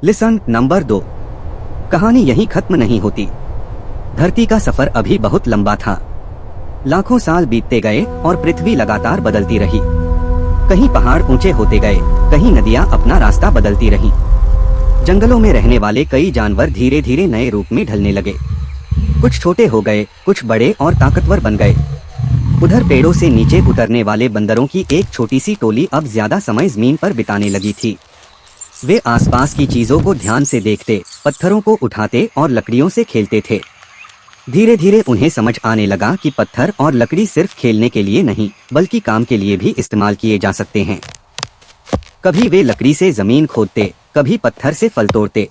Lesson number 2। कहानी यहीं खत्म नहीं होती। धरती का सफर अभी बहुत लंबा था। लाखों साल बीतते गए और पृथ्वी लगातार बदलती रही। कहीं पहाड़ ऊंचे होते गए, कहीं नदियां अपना रास्ता बदलती रहीं। जंगलों में रहने वाले कई जानवर धीरे धीरे नए रूप में ढलने लगे। कुछ छोटे हो गए, कुछ बड़े और ताकतवर बन गए। उधर पेड़ों से नीचे उतरने वाले बंदरों की एक छोटी सी टोली अब ज्यादा समय जमीन पर बिताने लगी थी। वे आसपास की चीजों को ध्यान से देखते, पत्थरों को उठाते और लकड़ियों से खेलते थे। धीरे धीरे उन्हें समझ आने लगा कि पत्थर और लकड़ी सिर्फ खेलने के लिए नहीं, बल्कि काम के लिए भी इस्तेमाल किए जा सकते हैं। कभी वे लकड़ी से जमीन खोदते, कभी पत्थर से फल तोड़ते।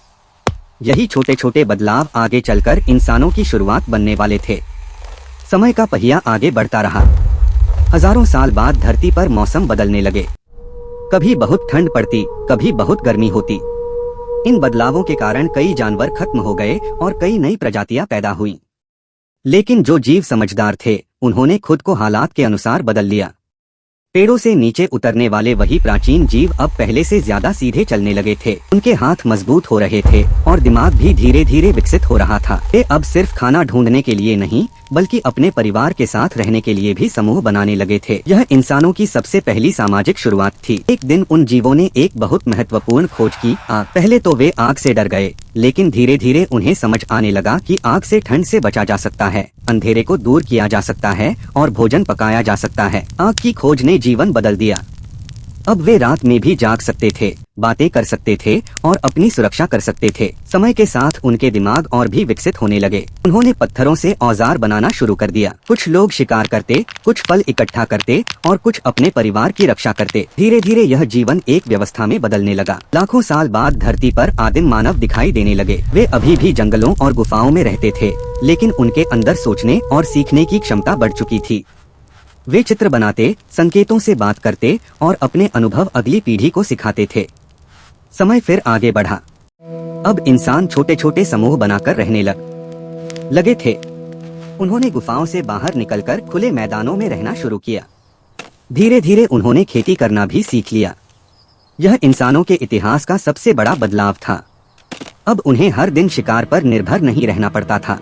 यही छोटे छोटे बदलाव आगे चलकर इंसानों की शुरुआत बनने वाले थे। समय का पहिया आगे बढ़ता रहा। हजारों साल बाद धरती पर मौसम बदलने लगे। कभी बहुत ठंड पड़ती, कभी बहुत गर्मी होती। इन बदलावों के कारण कई जानवर खत्म हो गए और कई नई प्रजातियां पैदा हुईं। लेकिन जो जीव समझदार थे, उन्होंने खुद को हालात के अनुसार बदल लिया। पेड़ों से नीचे उतरने वाले वही प्राचीन जीव अब पहले से ज्यादा सीधे चलने लगे थे। उनके हाथ मजबूत हो रहे थे और दिमाग भी धीरे धीरे विकसित हो रहा था। वे अब सिर्फ खाना ढूंढने के लिए नहीं, बल्कि अपने परिवार के साथ रहने के लिए भी समूह बनाने लगे थे। यह इंसानों की सबसे पहली सामाजिक शुरुआत थी। एक दिन उन जीवों ने एक बहुत महत्वपूर्ण खोज की, आग। पहले तो वे आग से डर गए, लेकिन धीरे धीरे उन्हें समझ आने लगा कि आग से ठंड से बचा जा सकता है, अंधेरे को दूर किया जा सकता है और भोजन पकाया जा सकता है। आग की खोज ने जीवन बदल दिया। अब वे रात में भी जाग सकते थे, बातें कर सकते थे और अपनी सुरक्षा कर सकते थे। समय के साथ उनके दिमाग और भी विकसित होने लगे। उन्होंने पत्थरों से औजार बनाना शुरू कर दिया। कुछ लोग शिकार करते, कुछ फल इकट्ठा करते और कुछ अपने परिवार की रक्षा करते। धीरे धीरे यह जीवन एक व्यवस्था में बदलने लगा। लाखों साल बाद धरती पर आदिम मानव दिखाई देने लगे। वे अभी भी जंगलों और गुफाओं में रहते थे, लेकिन उनके अंदर सोचने और सीखने की क्षमता बढ़ चुकी थी। वे चित्र बनाते, संकेतों से बात करते और अपने अनुभव अगली पीढ़ी को सिखाते थे। समय फिर आगे बढ़ा। अब इंसान छोटे छोटे समूह बनाकर रहने लगे थे। उन्होंने गुफाओं से बाहर निकलकर खुले मैदानों में रहना शुरू किया। धीरे धीरे उन्होंने खेती करना भी सीख लिया। यह इंसानों के इतिहास का सबसे बड़ा बदलाव था। अब उन्हें हर दिन शिकार पर निर्भर नहीं रहना पड़ता था।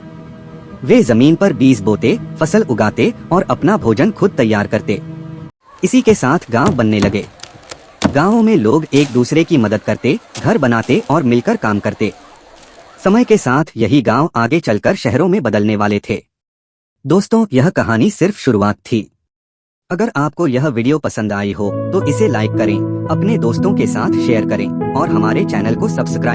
वे जमीन पर बीज बोते, फसल उगाते और अपना भोजन खुद तैयार करते। इसी के साथ गांव बनने लगे। गांवों में लोग एक दूसरे की मदद करते, घर बनाते और मिलकर काम करते। समय के साथ यही गांव आगे चलकर शहरों में बदलने वाले थे। दोस्तों, यह कहानी सिर्फ शुरुआत थी। अगर आपको यह वीडियो पसंद आई हो तो इसे लाइक करें, अपने दोस्तों के साथ शेयर करें और हमारे चैनल को सब्सक्राइब